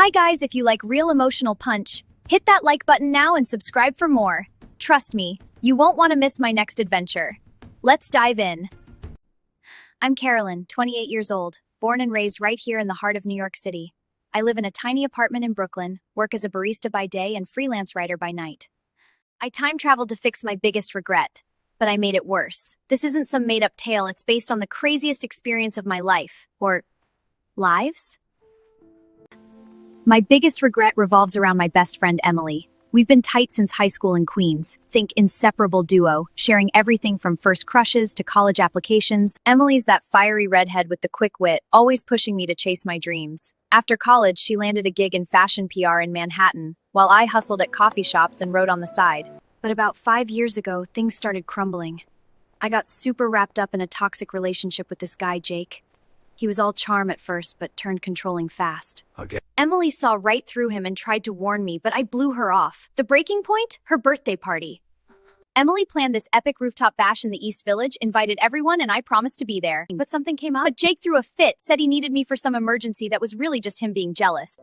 Hi guys, if you like real emotional punch, hit that like button now and subscribe for more. Trust me, you won't want to miss my next adventure. Let's dive in. I'm Carolyn, 28 years old, born and raised right here in the heart of New York City. I live in a tiny apartment in Brooklyn, work as a barista by day and freelance writer by night. I time traveled to fix my biggest regret, but I made it worse. This isn't some made-up tale, it's based on the craziest experience of my life, or lives? My biggest regret revolves around my best friend Emily. We've been tight since high school in Queens. Think inseparable duo, sharing everything from first crushes to college applications. Emily's that fiery redhead with the quick wit, always pushing me to chase my dreams. After college, she landed a gig in fashion PR in Manhattan, while I hustled at coffee shops and wrote on the side. But about 5 years ago, things started crumbling. I got super wrapped up in a toxic relationship with this guy, Jake. He was all charm at first, but turned controlling fast. Okay. Emily saw right through him and tried to warn me, but I blew her off. The breaking point? Her birthday party. Emily planned this epic rooftop bash in the East Village, invited everyone, and I promised to be there. But something came up. But Jake threw a fit, said he needed me for some emergency that was really just him being jealous.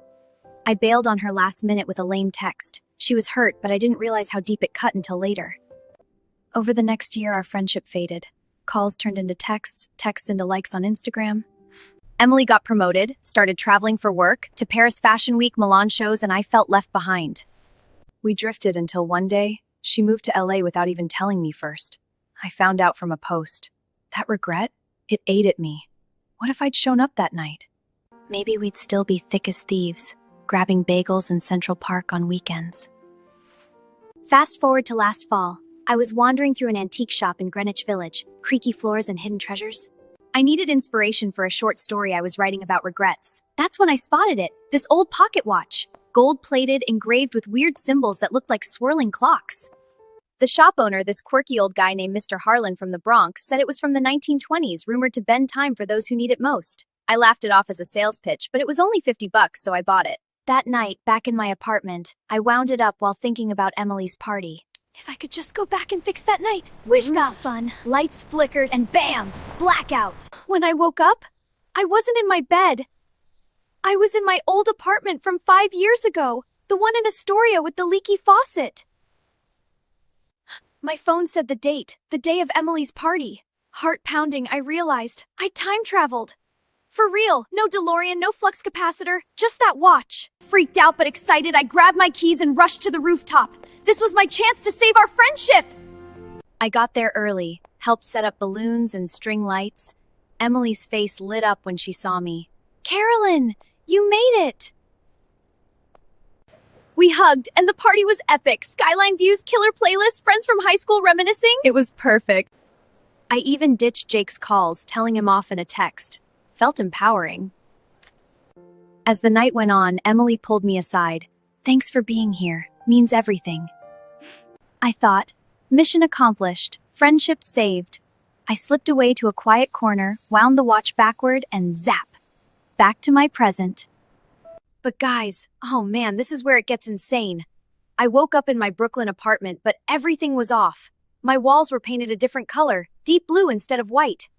I bailed on her last minute with a lame text. She was hurt, but I didn't realize how deep it cut until later. Over the next year, our friendship faded. Calls turned into texts, texts into likes on Instagram. Emily got promoted, started traveling for work, to Paris Fashion Week, Milan shows, and I felt left behind. We drifted until one day, she moved to LA without even telling me first. I found out from a post. That regret? It ate at me. What if I'd shown up that night? Maybe we'd still be thick as thieves, grabbing bagels in Central Park on weekends. Fast forward to last fall. I was wandering through an antique shop in Greenwich Village, creaky floors and hidden treasures. I needed inspiration for a short story I was writing about regrets. That's when I spotted it, this old pocket watch, gold-plated, engraved with weird symbols that looked like swirling clocks. The shop owner, this quirky old guy named Mr. Harlan from the Bronx, said it was from the 1920s, rumored to bend time for those who need it most. I laughed it off as a sales pitch, but it was only $50, so I bought it. That night, back in my apartment, I wound it up while thinking about Emily's party. If I could just go back and fix that night. Wishka spun, lights flickered, and bam! Blackout. When I woke up, I wasn't in my bed. I was in my old apartment from 5 years ago, the one in Astoria with the leaky faucet. My phone said the day of Emily's party. Heart pounding, I realized I time traveled. For real, no DeLorean, no flux capacitor, just that watch. Freaked out but excited, I grabbed my keys and rushed to the rooftop. This was my chance to save our friendship! I got there early, helped set up balloons and string lights. Emily's face lit up when she saw me. Carolyn, you made it! We hugged, and the party was epic. Skyline views, killer playlist, friends from high school reminiscing. It was perfect. I even ditched Jake's calls, telling him off in a text. Felt empowering. As the night went on, Emily pulled me aside. Thanks for being here. Means everything. I thought, mission accomplished, friendship saved. I slipped away to a quiet corner, wound the watch backward, and zap! Back to my present. But guys, oh man, this is where it gets insane. I woke up in my Brooklyn apartment, but everything was off. My walls were painted a different color, deep blue instead of white.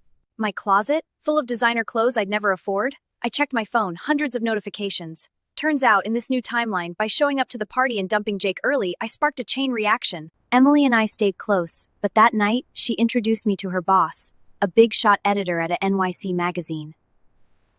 My closet, full of designer clothes I'd never afford. I checked my phone, hundreds of notifications. Turns out, in this new timeline, by showing up to the party and dumping Jake early, I sparked a chain reaction. Emily and I stayed close, but that night, she introduced me to her boss, a big-shot editor at a NYC magazine.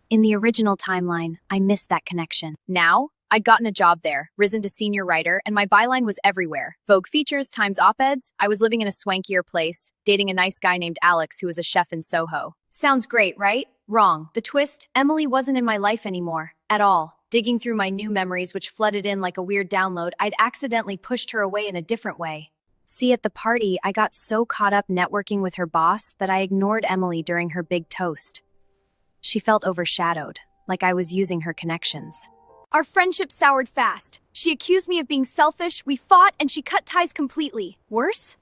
In the original timeline, I missed that connection. Now, I'd gotten a job there, risen to senior writer, and my byline was everywhere. Vogue features, Times op-eds. I was living in a swankier place, dating a nice guy named Alex who was a chef in Soho. Sounds great, right? Wrong. The twist, Emily wasn't in my life anymore. At all. Digging through my new memories which flooded in like a weird download, I'd accidentally pushed her away in a different way. See, at the party, I got so caught up networking with her boss that I ignored Emily during her big toast. She felt overshadowed, like I was using her connections. Our friendship soured fast. She accused me of being selfish, we fought, and she cut ties completely. Worse?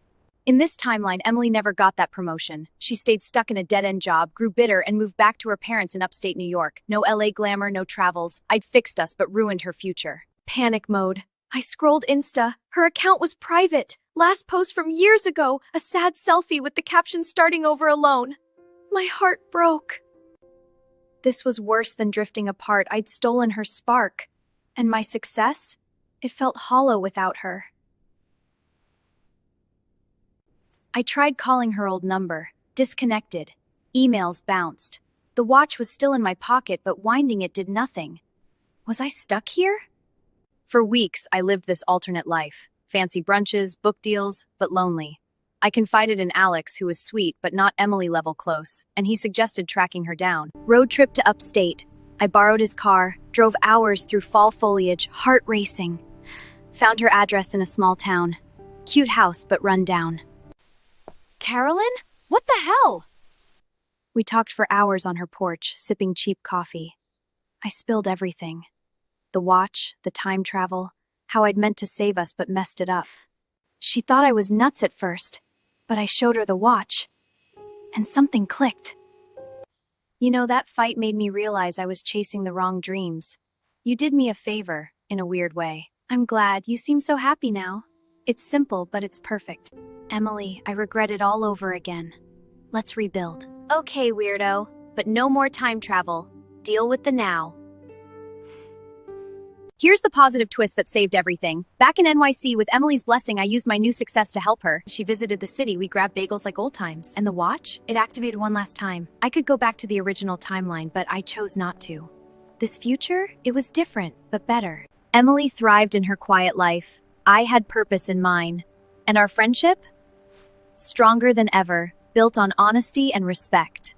In this timeline, Emily never got that promotion. She stayed stuck in a dead-end job, grew bitter, and moved back to her parents in upstate New York. No LA glamour, no travels. I'd fixed us, but ruined her future. Panic mode. I scrolled Insta. Her account was private. Last post from years ago, a sad selfie with the caption starting over alone. My heart broke. This was worse than drifting apart. I'd stolen her spark. And my success? It felt hollow without her. I tried calling her old number. Disconnected. Emails bounced. The watch was still in my pocket, but winding it did nothing. Was I stuck here? For weeks, I lived this alternate life. Fancy brunches, book deals, but lonely. I confided in Alex, who was sweet but not Emily level close, and he suggested tracking her down. Road trip to upstate. I borrowed his car, drove hours through fall foliage, heart racing. Found her address in a small town. Cute house, but run down. Carolin? What the hell? We talked for hours on her porch, sipping cheap coffee. I spilled everything. The watch, the time travel, how I'd meant to save us but messed it up. She thought I was nuts at first, but I showed her the watch, and something clicked. You know, that fight made me realize I was chasing the wrong dreams. You did me a favor, in a weird way. I'm glad. You seem so happy now. It's simple, but it's perfect. Emily, I regret it all over again. Let's rebuild. Okay, weirdo, but no more time travel. Deal with the now. Here's the positive twist that saved everything. Back in NYC, with Emily's blessing, I used my new success to help her. She visited the city, we grabbed bagels like old times. And the watch? It activated one last time. I could go back to the original timeline, but I chose not to. This future? It was different, but better. Emily thrived in her quiet life. I had purpose in mine. And our friendship? Stronger than ever, built on honesty and respect.